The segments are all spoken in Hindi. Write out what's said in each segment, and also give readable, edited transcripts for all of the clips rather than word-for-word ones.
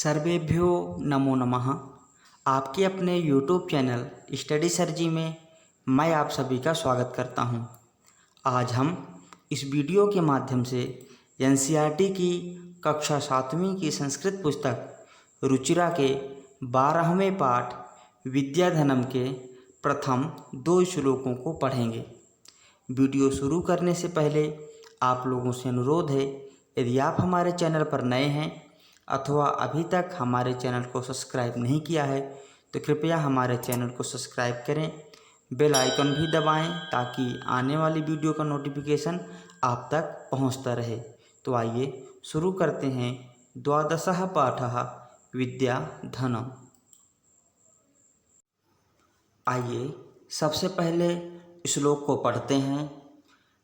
सर्वेभ्यो नमो नमः। आपके अपने YouTube चैनल स्टडी सर जी में मैं आप सभी का स्वागत करता हूं। आज हम इस वीडियो के माध्यम से NCERT की कक्षा 7वीं की संस्कृत पुस्तक रुचिरा के 12वें पाठ विद्याधनम के प्रथम 2 श्लोकों को पढ़ेंगे। वीडियो शुरू करने से पहले आप लोगों से अनुरोध है, यदि आप हमारे चैनल पर नए हैं अथवा अभी तक हमारे चैनल को सब्सक्राइब नहीं किया है तो कृपया हमारे चैनल को सब्सक्राइब करें, बेल आइकन भी दबाएं ताकि आने वाली वीडियो का नोटिफिकेशन आप तक पहुंचता रहे। तो आइए शुरू करते हैं। द्वादशः पाठः विद्याधनम्। आइए सबसे पहले श्लोक को पढ़ते हैं।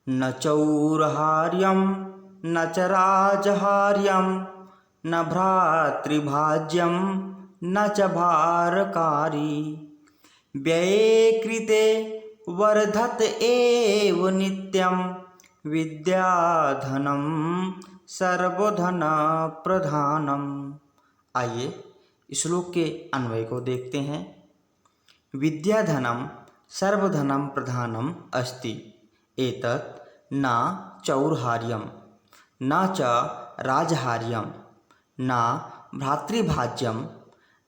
न चौरहार्यं न च राजहार्यं न भ्रातृभाज्यं न च भारकारी व्यये कृते वर्धत एव नित्यं विद्याधनं सर्वधन प्रधानम। आइए श्लोक के अन्वय को देखते हैं। विद्याधनं सर्वधनं प्रधानम अस्ति एतत् न चौर्हार्यं न च राजहार्यं न भ्रातृभाज्यं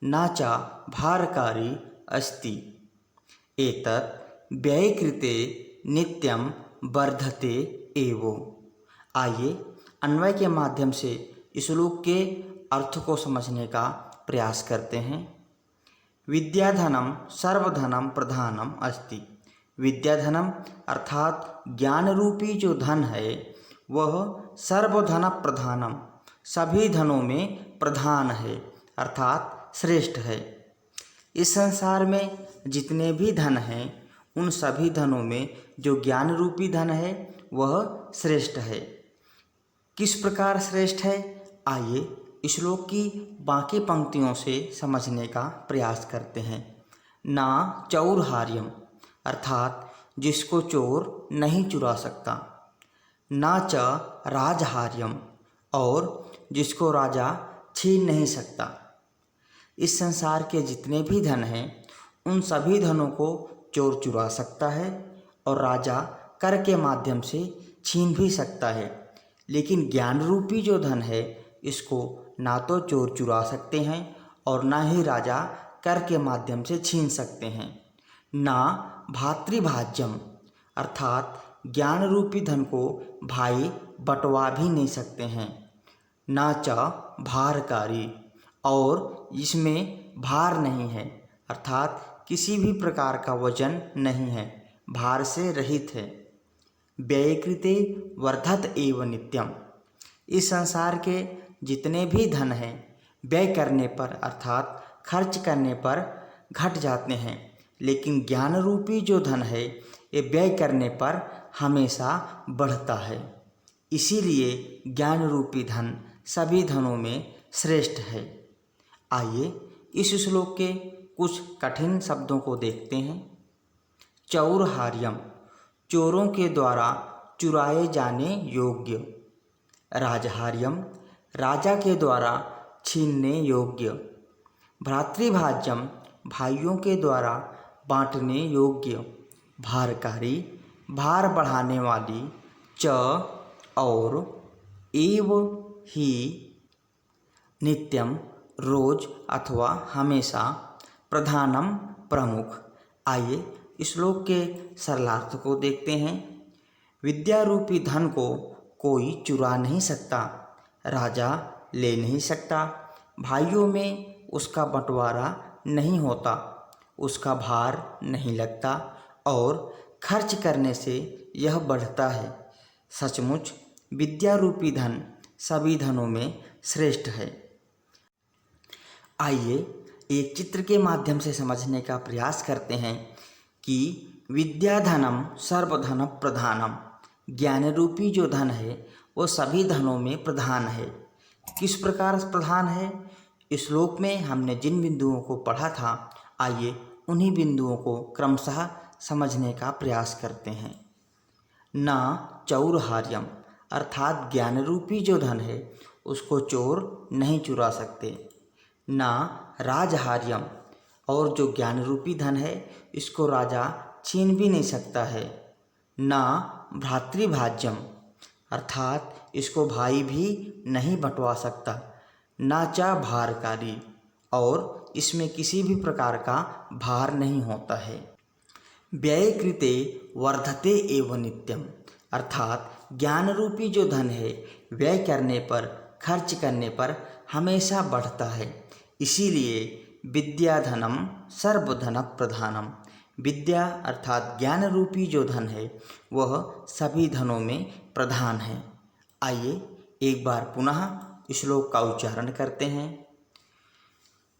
न च भारकारी अस्ति एतत् व्ययकृते नित्यं वर्धते एव। आइए अन्वय के माध्यम से श्लोक के अर्थ को समझने का प्रयास करते हैं। विद्याधनम सर्वधनम प्रधानम अस्ति। विद्याधनम अर्थात ज्ञान रूपी जो धन है वह सर्वधन प्रधानम सभी धनों में प्रधान है अर्थात श्रेष्ठ है। इस संसार में जितने भी धन हैं उन सभी धनों में जो ज्ञान रूपी धन है वह श्रेष्ठ है। किस प्रकार श्रेष्ठ है, आइए श्लोक की बाकी पंक्तियों से समझने का प्रयास करते हैं। ना चौर्हार्यम अर्थात जिसको चोर नहीं चुरा सकता, ना च राजहार्यम और जिसको राजा छीन नहीं सकता। इस संसार के जितने भी धन हैं उन सभी धनों को चोर चुरा सकता है और राजा कर के माध्यम से छीन भी सकता है, लेकिन ज्ञान रूपी जो धन है इसको ना तो चोर चुरा सकते हैं और ना ही राजा कर के माध्यम से छीन सकते हैं। ना भातृभाज्यम अर्थात ज्ञान रूपी धन को भाई बंटवा भी नहीं सकते हैं। ना च भारकारी और इसमें भार नहीं है अर्थात किसी भी प्रकार का वजन नहीं है, भार से रहित है। व्ययकृते वर्धत एव नित्यम। इस संसार के जितने भी धन हैं व्यय करने पर अर्थात खर्च करने पर घट जाते हैं, लेकिन ज्ञान रूपी जो धन है ये व्यय करने पर हमेशा बढ़ता है। इसीलिए ज्ञान रूपी धन सभी धनों में श्रेष्ठ है। आइए इस श्लोक के कुछ कठिन शब्दों को देखते हैं। चौर्हार्यम चोरों के द्वारा चुराए जाने योग्य। राजहार्यम राजा के द्वारा छीनने योग्य। भ्रातृभाज्यम भाइयों के द्वारा बांटने योग्य। भारकारी भार बढ़ाने वाली। च और एव ही नित्यम रोज अथवा हमेशा। प्रधानम प्रमुख। आइए श्लोक के सरलार्थ को देखते हैं। विद्या रूपी धन को कोई चुरा नहीं सकता, राजा ले नहीं सकता, भाइयों में उसका बंटवारा नहीं होता, उसका भार नहीं लगता और खर्च करने से यह बढ़ता है। सचमुच विद्या रूपी धन सभी धनों में श्रेष्ठ है। आइए एक चित्र के माध्यम से समझने का प्रयास करते हैं कि विद्याधनम सर्वधन प्रधानम ज्ञान रूपी जो धन है वो सभी धनों में प्रधान है। किस प्रकार प्रधान है, इस श्लोक में हमने जिन बिंदुओं को पढ़ा था आइए उन्हीं बिंदुओं को क्रमशः समझने का प्रयास करते हैं। ना चौर्हार्यम अर्थात ज्ञान रूपी जो धन है उसको चोर नहीं चुरा सकते। ना राजहार्यम, और जो ज्ञान रूपी धन है इसको राजा छीन भी नहीं सकता है। ना भ्रातृभाज्यम, अर्थात इसको भाई भी नहीं बंटवा सकता। ना चा भारकारी, और इसमें किसी भी प्रकार का भार नहीं होता है। व्यय कृते वर्धते एवं नित्यम, अर्थात ज्ञान रूपी जो धन है व्यय करने पर, खर्च करने पर हमेशा बढ़ता है। इसीलिए विद्याधनम सर्वधन प्रधानम, विद्या अर्थात ज्ञान रूपी जो धन है वह सभी धनों में प्रधान है। आइए एक बार पुनः श्लोक का उच्चारण करते हैं।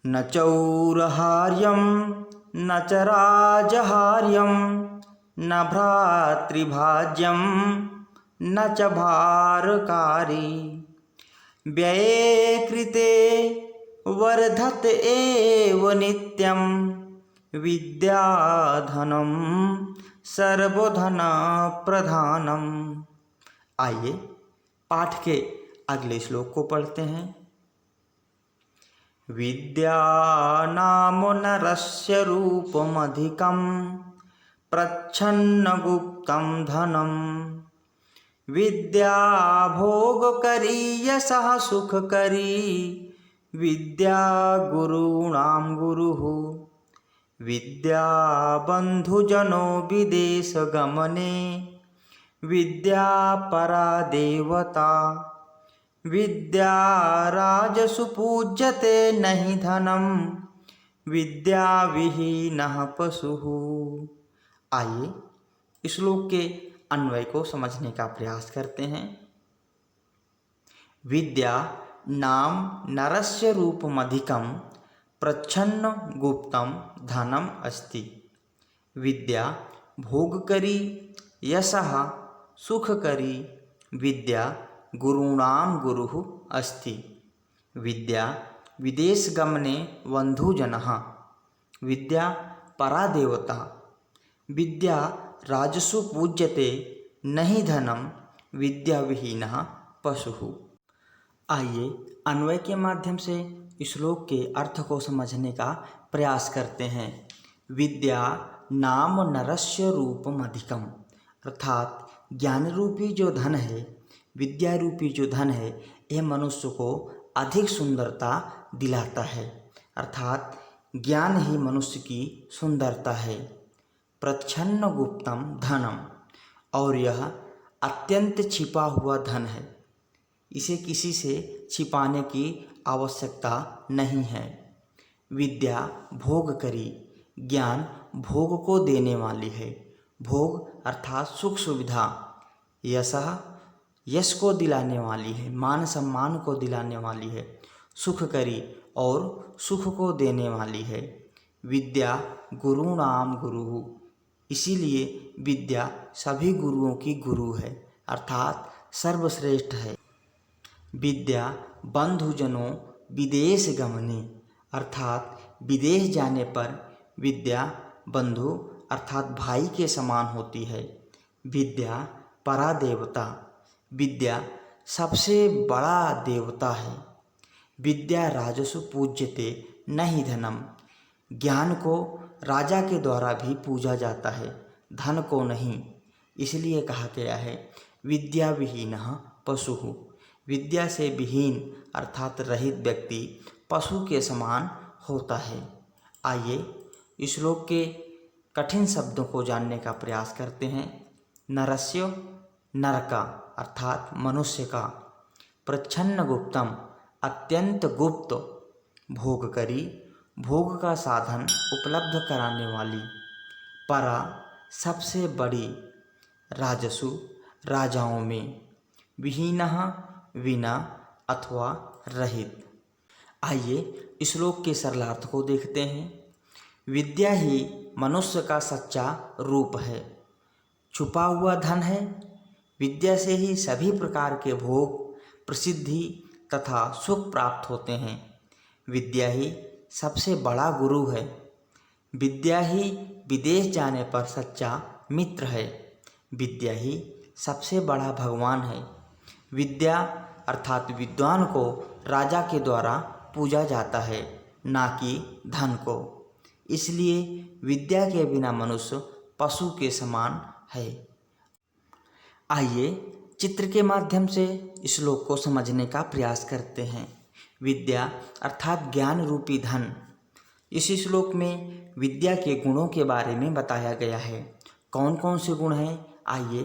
न चौरहार्यम न च राजहार्यम न भ्रातृभाज्यम न च भारकारी, व्यये कृते वर्धत एव नित्यम विद्याधनम सर्वधन प्रधानम। आइए पाठ के अगले श्लोक को पढ़ते हैं। विद्या नाम नरस्य रूपमधिकं प्रच्छन्न गुप्तं धनम, विद्या भोगकरी यशः सुखकरी, विद्या गुरूणां गुरुः, विद्या बंधुजनो विदेश गमने, विद्या परा देवता, विद्या राजसु पूज्यते नहीं धनम, विद्या विहीनः पशुः। आइए श्लोक के अन्वय को समझने का प्रयास करते हैं। विद्या नाम नरस्य रूपमधिकं प्रच्छन्न गुप्तं धनम अस्ति, विद्या भोगकरी यशः सुखकरी, विद्या गुरूणां गुरुः अस्ति, विद्या विदेशगमने बन्धुजनः, विद्या परा देवता, विद्या राजसु पूज्यते नहि धनम, विद्या विहीनः पशुः। आइए अन्वय के माध्यम से श्लोक के अर्थ को समझने का प्रयास करते हैं। विद्या नाम नरस्य रूपम अधिकम, अर्थात ज्ञान रूपी जो धन है, विद्या रूपी जो धन है, यह मनुष्य को अधिक सुंदरता दिलाता है, अर्थात ज्ञान ही मनुष्य की सुंदरता है। प्रच्छन्न गुप्तम धनम, और यह अत्यंत छिपा हुआ धन है, इसे किसी से छिपाने की आवश्यकता नहीं है। विद्या भोग करी, ज्ञान भोग को देने वाली है, भोग अर्थात सुख सुविधा, यशः यश को दिलाने वाली है, मान सम्मान को दिलाने वाली है, सुख करी और सुख को देने वाली है। विद्या गुरूणाम गुरु, इसीलिए विद्या सभी गुरुओं की गुरु है, अर्थात सर्वश्रेष्ठ है। विद्या बंधुजनों विदेश गमने, अर्थात विदेश जाने पर विद्या बंधु अर्थात भाई के समान होती है। विद्या परा देवता, विद्या सबसे बड़ा देवता है। विद्या राजसु पूज्यते नहीं धनम, ज्ञान को राजा के द्वारा भी पूजा जाता है, धन को नहीं। इसलिए कहा गया है विद्या विहीनः पशुः, विद्या से विहीन अर्थात रहित व्यक्ति पशु के समान होता है। आइए श्लोक के कठिन शब्दों को जानने का प्रयास करते हैं। नरस्य, नर का अर्थात मनुष्य का, प्रच्छन्न गुप्तम अत्यंत गुप्त, भोग करी भोग का साधन उपलब्ध कराने वाली, परा सबसे बड़ी, राजसु राजाओं में, विहीनः विना अथवा रहित। आइए श्लोक के सरलार्थ को देखते हैं। विद्या ही मनुष्य का सच्चा रूप है, छुपा हुआ धन है। विद्या से ही सभी प्रकार के भोग, प्रसिद्धि तथा सुख प्राप्त होते हैं। विद्या ही सबसे बड़ा गुरु है। विद्या ही विदेश जाने पर सच्चा मित्र है। विद्या ही सबसे बड़ा भगवान है। विद्या अर्थात विद्वान को राजा के द्वारा पूजा जाता है, ना कि धन को। इसलिए विद्या के बिना मनुष्य पशु के समान है। आइए चित्र के माध्यम से श्लोक को समझने का प्रयास करते हैं। विद्या अर्थात ज्ञान रूपी धन। इस श्लोक में विद्या के गुणों के बारे में बताया गया है। कौन कौन से गुण हैं, आइए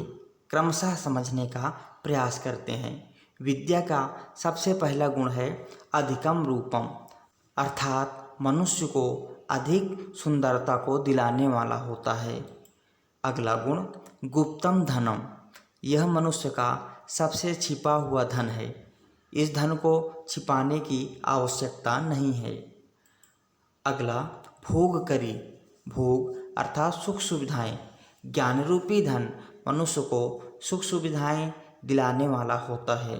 क्रमशः समझने का प्रयास करते हैं। विद्या का सबसे पहला गुण है अधिकम रूपम, अर्थात मनुष्य को अधिक सुंदरता को दिलाने वाला होता है। अगला गुण गुप्तम धनम, यह मनुष्य का सबसे छिपा हुआ धन है। इस धन को छिपाने की आवश्यकता नहीं है। अगला भोग करी, भोग अर्थात सुख सुविधाएं। ज्ञान रूपी धन मनुष्य को सुख सुविधाएं दिलाने वाला होता है।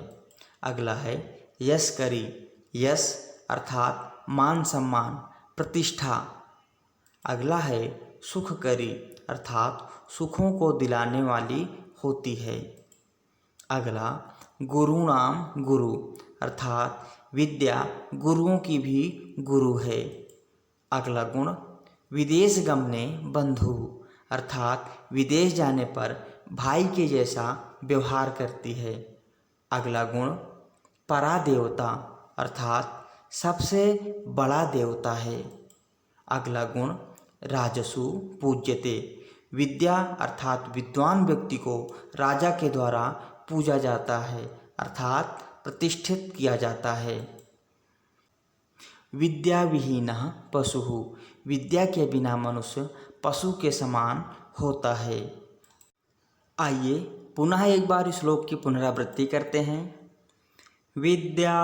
अगला है यश करी, यश अर्थात मान सम्मान प्रतिष्ठा। अगला है सुख करी, अर्थात सुखों को दिलाने वाली होती है। अगला गुरुणाम गुरु, अर्थात विद्या गुरुओं की भी गुरु है। अगला गुण विदेश गमने बंधु, अर्थात विदेश जाने पर भाई के जैसा व्यवहार करती है। अगला गुण परादेवता, अर्थात सबसे बड़ा देवता है। अगला गुण राजसु पूज्यते, विद्या अर्थात विद्वान व्यक्ति को राजा के द्वारा पूजा जाता है, अर्थात प्रतिष्ठित किया जाता है। विद्या विहीनः पशुः, विद्या के बिना मनुष्य पशु के समान होता है। आइए पुनः एक बार इस श्लोक की पुनरावृत्ति करते हैं। विद्या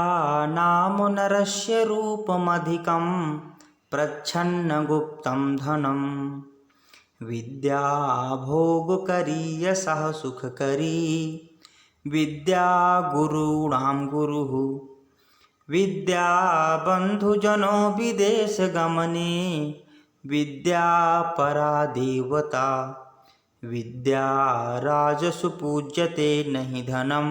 नाम नरस्य रूपमधिकं प्रच्छन्न गुप्तं धनम, विद्या भोगकरी यशः सुखकरी, विद्या गुरूणां गुरुः, विद्या बंधुजनो विदेश गमने, विद्या परा देवता, विद्या राजसु पूज्यते नहि धनम,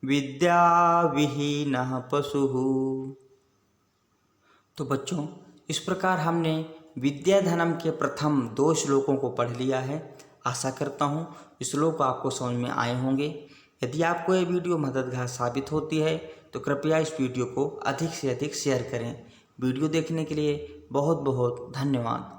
विद्या विहीनः पशुः। तो बच्चों, इस प्रकार हमने विद्या धनम के प्रथम 2 श्लोकों को पढ़ लिया है। आशा करता हूँ श्लोक आपको समझ में आए होंगे। यदि आपको ये वीडियो मददगार साबित होती है तो कृपया इस वीडियो को अधिक से अधिक शेयर करें। वीडियो देखने के लिए बहुत बहुत धन्यवाद।